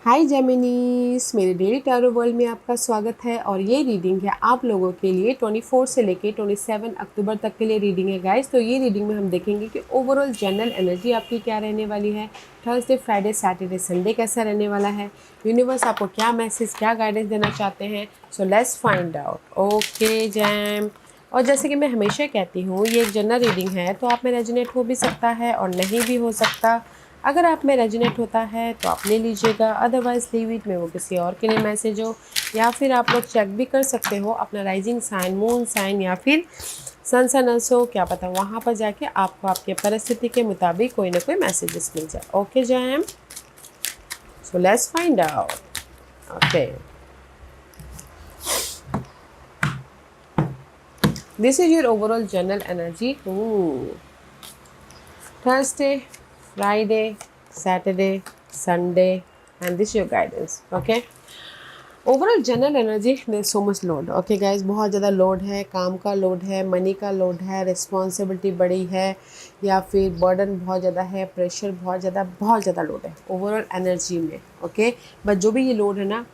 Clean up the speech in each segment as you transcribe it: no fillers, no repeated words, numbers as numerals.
हाय जेमिनीस, मेरे daily tarot world में आपका स्वागत है। और ये रीडिंग है आप लोगों के लिए 24 से लेके 27 अक्टूबर तक के लिए रीडिंग है गाइस। तो ये रीडिंग में हम देखेंगे कि ओवरऑल जनरल एनर्जी आपकी क्या रहने वाली है, थर्सडे फ्राइडे सैटरडे संडे कैसा रहने वाला है, यूनिवर्स आपको क्या मैसेज क्या गाइडेंस देना चाहते हैं। So let's find out. Okay jam. और जैसे कि मैं हमेशा कहती हूँ, ये एक जनरल रीडिंग है तो आप में रेजोनेट हो भी सकता है और नहीं भी हो सकता। अगर आप में रेजोनेट होता है तो आप ले लीजिएगा, अदरवाइज लीव इट में वो किसी और के लिए मैसेज हो। या फिर आप लोग चेक भी कर सकते हो अपना राइजिंग साइन, मून साइन या फिर सन सनस हो, क्या पता वहाँ पर जाके आपको आपके परिस्थिति के मुताबिक कोई ना कोई मैसेजेस मिल जाए। Okay jam, so let's find out. Okay, this is your overall general energy. Thursday, Friday, Saturday, Sunday, and this is your guidance. Okay, overall general energy there so much load. Okay guys, बहुत ज़्यादा load है, काम का load है, money का load है, responsibility बड़ी है या फिर बर्डन बहुत ज़्यादा है, प्रेशर बहुत ज़्यादा लोड है ओवरऑल एनर्जी में। ओके, बट जो भी ये लोड है ना,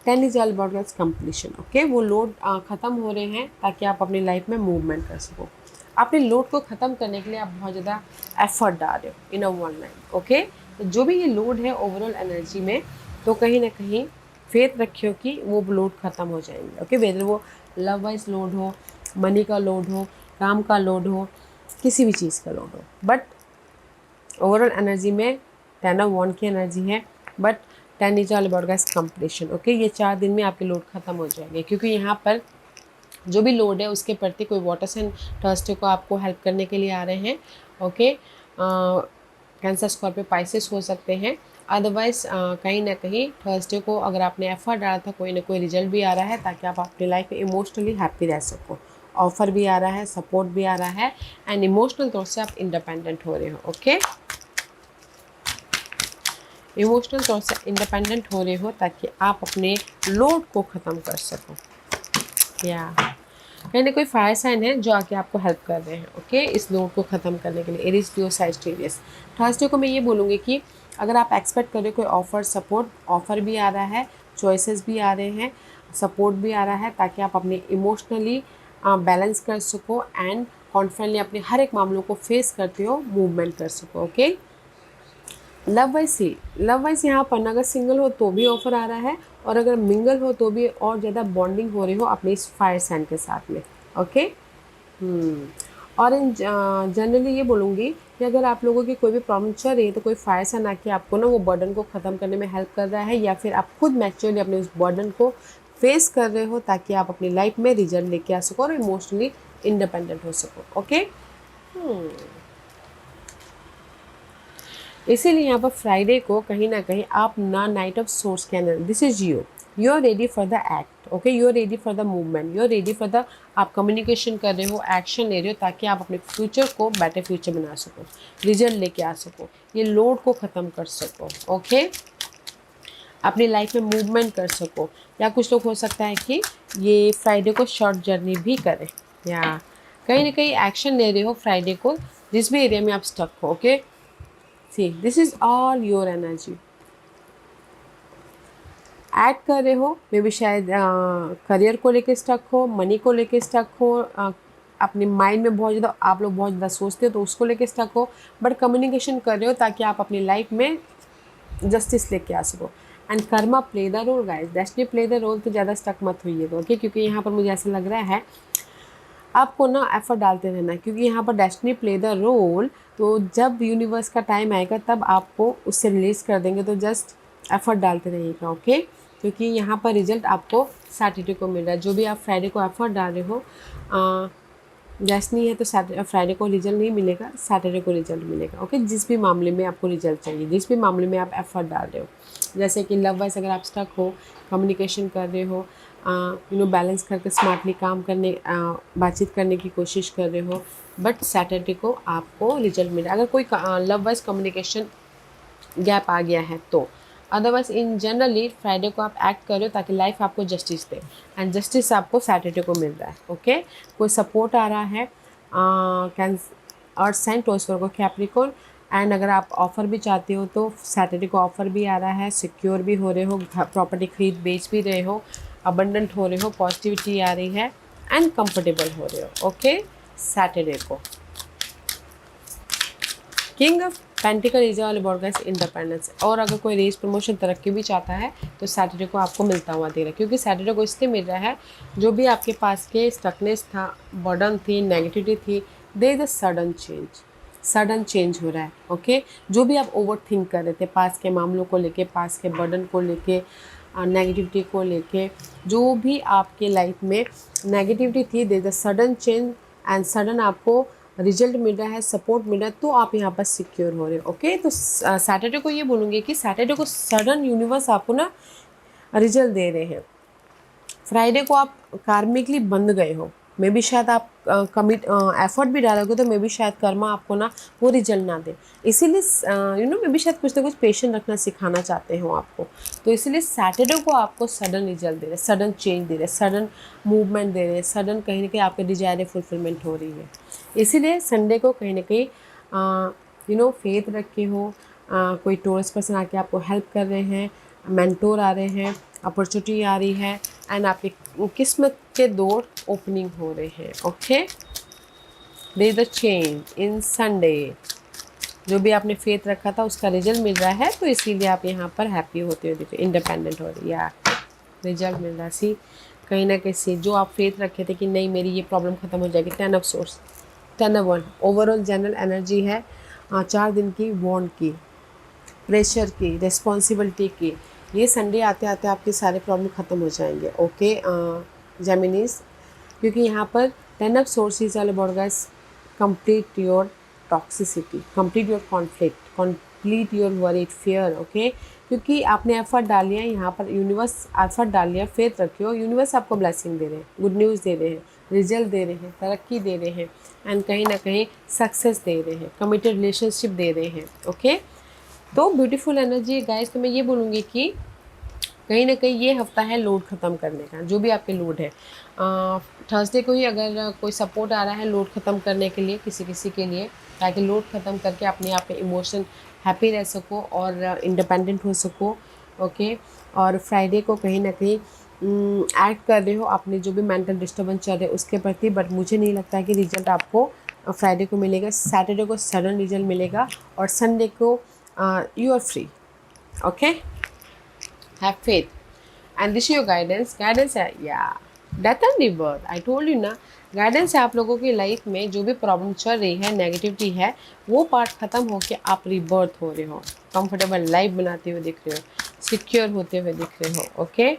10 is all about that's completion. Okay, वो लोड ख़त्म हो रहे हैं ताकि आप अपनी लाइफ में मूवमेंट कर सको। अपने लोड को ख़त्म करने के लिए आप बहुत ज़्यादा एफर्ट डाल रहे हो इन अ वन लाइन। ओके, तो जो भी ये लोड है ओवरऑल एनर्जी में, तो कहीं ना कहीं फेथ रखियो कि वो लोड ख़त्म हो जाएंगे। ओके, वेदर वो लव वाइज लोड हो, मनी का लोड हो, काम का लोड हो, किसी भी चीज़ का लोड हो, बट ओवरऑल एनर्जी में 10 ऑफ वन की एनर्जी है, but 10 is all about guys completion. Okay, ये 4 दिन में आपके लोड ख़त्म हो जाएंगे, क्योंकि यहाँ पर जो भी लोड है उसके प्रति कोई वाटर साइन थर्सडे को आपको हेल्प करने के लिए आ रहे हैं। ओके, कैंसर, स्कॉर्पियो, पाइसेस हो सकते हैं। अदरवाइज कहीं ना कहीं थर्सडे को अगर आपने एफर्ट डाला था, कोई ना कोई रिजल्ट भी आ रहा है ताकि आप अपनी लाइफ में इमोशनली हैप्पी रह सको। ऑफर भी आ रहा है, सपोर्ट भी आ रहा है, एंड इमोशनल तौर से आप इंडिपेंडेंट हो रहे हो। ओके, इमोशनल तौर से इंडिपेंडेंट हो रहे हो ताकि आप अपने लोड को ख़त्म कर सको। या कहीं ना कोई फायर साइन है जो आके आपको हेल्प कर रहे हैं। ओके, इस लोड को ख़त्म करने के लिए। एरीज, लियो, सैजिटेरियस। थर्सडे को मैं ये बोलूँगी कि अगर आप एक्सपेक्ट कर रहे हो कोई ऑफर, सपोर्ट, ऑफर भी आ रहा है, चॉइसेस भी आ रहे हैं, सपोर्ट भी आ रहा है ताकि आप अपने इमोशनली बैलेंस कर सको एंड कॉन्फिडेंटली अपने हर एक मामलों को फेस करते हो मूवमेंट कर सको। ओके, लव वाइज सी, लव वाइज यहाँ पर अगर सिंगल हो तो भी ऑफर आ रहा है, और अगर मिंगल हो तो भी और ज़्यादा बॉन्डिंग हो रही हो अपने इस फायर साइन के साथ में। ओके, और इन जनरली ये बोलूँगी कि अगर आप लोगों की कोई भी प्रॉब्लम चल रही है तो कोई फायर साइन आके आपको ना वो बर्डन को ख़त्म करने में हेल्प कर रहा है, या फिर आप खुद मैच्योरली अपने उस बर्डन को फेस कर रहे हो ताकि आप अपनी लाइफ में रिजल्ट लेके आ सको और इमोशनली इंडिपेंडेंट हो सको। ओके, इसीलिए यहाँ पर फ्राइडे को कहीं ना कहीं आप ना नाइट ऑफ सोर्स कैनल, this is you are ready for the act. Okay, you are ready for the movement, you are ready for the, आप कम्युनिकेशन कर रहे हो, एक्शन ले रहे हो ताकि आप अपने फ्यूचर को बेटर फ्यूचर बना सको, रिजल्ट लेके आ सको, ये लोड को ख़त्म कर सको। ओके, अपनी लाइफ में मूवमेंट कर सको। या कुछ लोग हो सकता है कि ये फ्राइडे को शॉर्ट जर्नी भी करें, या कहीं ना कहीं एक्शन ले रहे हो फ्राइडे को जिस भी एरिया में आप स्टक हो। Okay, see this is all your energy. Add कर रहे हो, मे बी शायद करियर को लेके स्टक हो, मनी को लेके स्टक हो, अपने माइंड में बहुत ज़्यादा आप लोग बहुत ज़्यादा सोचते हो तो उसको लेके स्टक हो, बट कम्युनिकेशन कर रहे हो ताकि आप अपनी लाइफ में जस्टिस लेके आ सको। And karma play the role guys, destiny play the role. तो ज़्यादा स्टक मत होइए, ओके, क्योंकि यहाँ पर मुझे ऐसा लग रहा है आपको ना एफर्ट डालते रहना है, क्योंकि यहाँ पर डेस्टिनी प्ले द रोल। तो जब यूनिवर्स का टाइम आएगा तब आपको उससे रिलीज़ कर देंगे, तो जस्ट एफर्ट डालते रहिएगा। ओके, क्योंकि यहाँ पर रिजल्ट आपको सैटरडे को मिल रहा है। जो भी आप फ्राइडे को एफर्ट डाल रहे हो, डेस्टिनी है तो फ्राइडे को रिजल्ट नहीं मिलेगा, सैटरडे को रिजल्ट मिलेगा। ओके, जिस भी मामले में आपको रिजल्ट चाहिए, जिस भी मामले में आप एफर्ट डाल रहे हो, जैसे कि लव वाइज अगर आप स्टक हो, कम्युनिकेशन कर रहे हो, बैलेंस करके स्मार्टली काम करने, बातचीत करने की कोशिश कर रहे हो, बट सैटरडे को आपको रिजल्ट मिला। अगर कोई लव वाइज कम्युनिकेशन गैप आ गया है तो, अदरवाइज इन जनरली फ्राइडे को आप एक्ट कर रहे हो ताकि लाइफ आपको जस्टिस दे, एंड जस्टिस आपको सैटरडे को मिल रहा है। ओके, कोई सपोर्ट आ रहा है, earth sign, Taurus, Virgo, Capricorn, and अगर आप ऑफ़र भी चाहते हो तो सैटरडे को ऑफ़र भी आ रहा है, सिक्योर भी हो रहे हो, प्रॉपर्टी खरीद बेच भी रहे हो, अबंडेंट हो रहे हो, पॉजिटिविटी आ रही है एंड कंफर्टेबल हो रहे हो। ओके, सैटरडे को king of pentacle is all about guys independence. और अगर कोई रेस प्रमोशन तरक्की भी चाहता है तो सैटरडे को आपको मिलता हुआ दे रहा है, क्योंकि सैटरडे को इसलिए मिल रहा है जो भी आपके पास के स्टकनेस था, बर्डन थी, नेगेटिविटी थी, there is a sudden change हो रहा है। ओके, जो भी आप ओवर थिंक कर रहे थे पास के मामलों को लेके, पास के बर्डन को लेके, नेगेटिविटी को लेके, जो भी आपके लाइफ में नेगेटिविटी थी, there is a sudden change and sudden आपको रिजल्ट मिल रहा है, सपोर्ट मिल रहा है, तो आप यहाँ पर सिक्योर हो रहे हो। ओके, तो सैटरडे को ये बोलूँगी कि सैटरडे को सडन यूनिवर्स आपको ना रिजल्ट दे रहे हैं। फ्राइडे को आप कार्मिकली बंध गए हो, मे भी शायद आप कमिट एफर्ट भी डालोगे तो मे भी शायद कर्मा आपको ना वो रिजल्ट ना दे, इसीलिए मे भी शायद कुछ ना कुछ पेशेंस रखना सिखाना चाहते हो आपको। तो इसीलिए सैटरडे को आपको सडन रिजल्ट दे रहे, सडन चेंज दे रहे, सडन मूवमेंट दे रहे, सडन कहीं ना कहीं आपके डिजायर फुलफिलमेंट हो रही है। इसीलिए संडे को कहीं ना कहीं फेथ रखे हो, कोई टूरिस्ट पर्सन आके आपको हेल्प कर रहे हैं, मेंटोर आ रहे हैं, अपॉर्चुनिटी आ रही है एंड आपकी किस्मत के डोर ओपनिंग हो रहे हैं। Okay, they the change in Sunday, जो भी आपने फेथ रखा था उसका रिजल्ट मिल रहा है, तो इसीलिए आप यहाँ पर हैप्पी होते हो, देखिए इंडिपेंडेंट हो रही है, रिजल्ट मिल रहा है। सी कहीं ना कहीं जो आप फेथ रखे थे कि नहीं मेरी ये प्रॉब्लम खत्म हो जाएगी, 10 of source, 10 of 1 overall general energy है, 4 दिन की वॉन्ड की, प्रेशर की, रिस्पॉन्सिबिलिटी की। ये संडे आते आते आपके सारे प्रॉब्लम ख़त्म हो जाएंगे। ओके जेमिनीज, क्योंकि यहाँ पर 10 of source all about guys complete your toxicity, complete your conflict, complete your worried fear. Okay, क्योंकि आपने एफर्ट डाल लिया यहाँ पर, यूनिवर्स एफर्ट डाल लिया, फेथ रखियो, यूनिवर्स आपको ब्लेसिंग दे रहे हैं, गुड न्यूज़ दे रहे हैं, रिजल्ट दे रहे हैं, तरक्की दे रहे हैं एंड कहीं ना कहीं सक्सेस दे रहे हैं, कमिटेड रिलेशनशिप दे रहे हैं। ओके, तो ब्यूटीफुल एनर्जी गाइस, तो मैं ये बोलूँगी कि कहीं ना कहीं ये हफ्ता है लोड ख़त्म करने का, जो भी आपके लोड है। थर्सडे को ही अगर कोई सपोर्ट आ रहा है लोड ख़त्म करने के लिए किसी किसी के लिए, ताकि लोड ख़त्म करके अपने आप में इमोशन हैप्पी रह सको और इंडिपेंडेंट हो सको। ओके, और फ्राइडे को कहीं ना कहीं ऐड कर रहे हो अपने जो भी मेंटल डिस्टर्बेंस चल रहे उसके प्रति, बट मुझे नहीं लगता है कि रिजल्ट आपको फ्राइडे को मिलेगा। सैटरडे को सडन रिजल्ट मिलेगा और संडे को you are free. Okay, have faith and this is your guidance है, death and rebirth, I told you ना, गाइडेंस है आप लोगों की लाइफ में। जो भी प्रॉब्लम चल रही है, नेगेटिविटी है, वो पार्ट ख़त्म होके आप रिबर्थ हो रहे हो, कंफर्टेबल लाइफ बनाते हुए दिख रहे हो, सिक्योर होते हुए दिख रहे हो। ओके,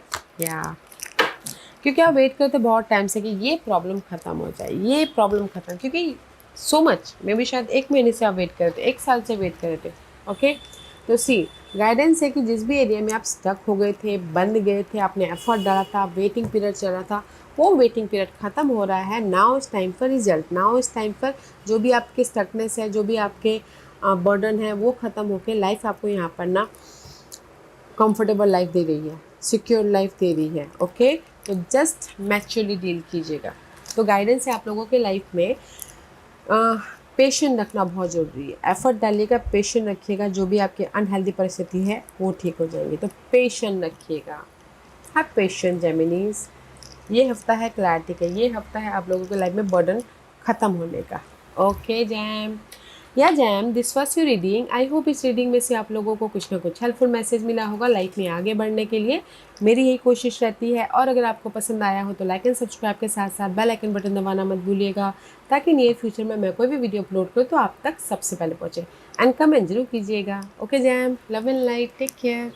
क्योंकि आप वेट करते बहुत टाइम से कि ये प्रॉब्लम ख़त्म हो जाए, ये प्रॉब्लम ख़त्म, क्योंकि सो मच, मे भी शायद 1 महीने से आप वेट कर रहे थे, 1 साल से वेट कर रहे थे। ओके, तो सी गाइडेंस है कि जिस भी एरिया में आप स्टक हो गए थे, बंद गए थे, आपने एफर्ट डाला था, वेटिंग पीरियड चल रहा था, वो वेटिंग पीरियड ख़त्म हो रहा है। नाउ इस टाइम पर रिजल्ट, नाउ इस टाइम पर जो भी आपके स्टकनेस है, जो भी आपके बर्डन है, वो ख़त्म होकर लाइफ आपको यहाँ पर ना कंफर्टेबल लाइफ दे रही है, सिक्योर लाइफ दे रही है। ओके, तो जस्ट मैच्योरली डील कीजिएगा। तो गाइडेंस है आप लोगों के लाइफ में पेशेंट रखना बहुत ज़रूरी है, एफर्ट डालिएगा, पेशेंट रखिएगा, जो भी आपकी अनहेल्दी परिस्थिति है वो ठीक हो जाएंगी, तो पेशेंट रखिएगा। हैव पेशेंट जेमिनीज, ये हफ्ता है क्लैरिटी का, ये हफ्ता है आप लोगों के लाइफ में बर्डन ख़त्म होने का। Okay jam, jam, this was your reading. I hope इस रीडिंग में से आप लोगों को कुछ ना कुछ हेल्पफुल मैसेज मिला होगा लाइफ में आगे बढ़ने के लिए, मेरी यही कोशिश रहती है। और अगर आपको पसंद आया हो तो लाइक एंड सब्सक्राइब के साथ साथ बेल आइकन बटन दबाना मत भूलिएगा, ताकि नियर फ्यूचर में मैं कोई भी वीडियो अपलोड करूँ तो आप तक सबसे पहले पहुँचे। एंड कमेंट जरूर कीजिएगा। ओके जैम, love and light, take care.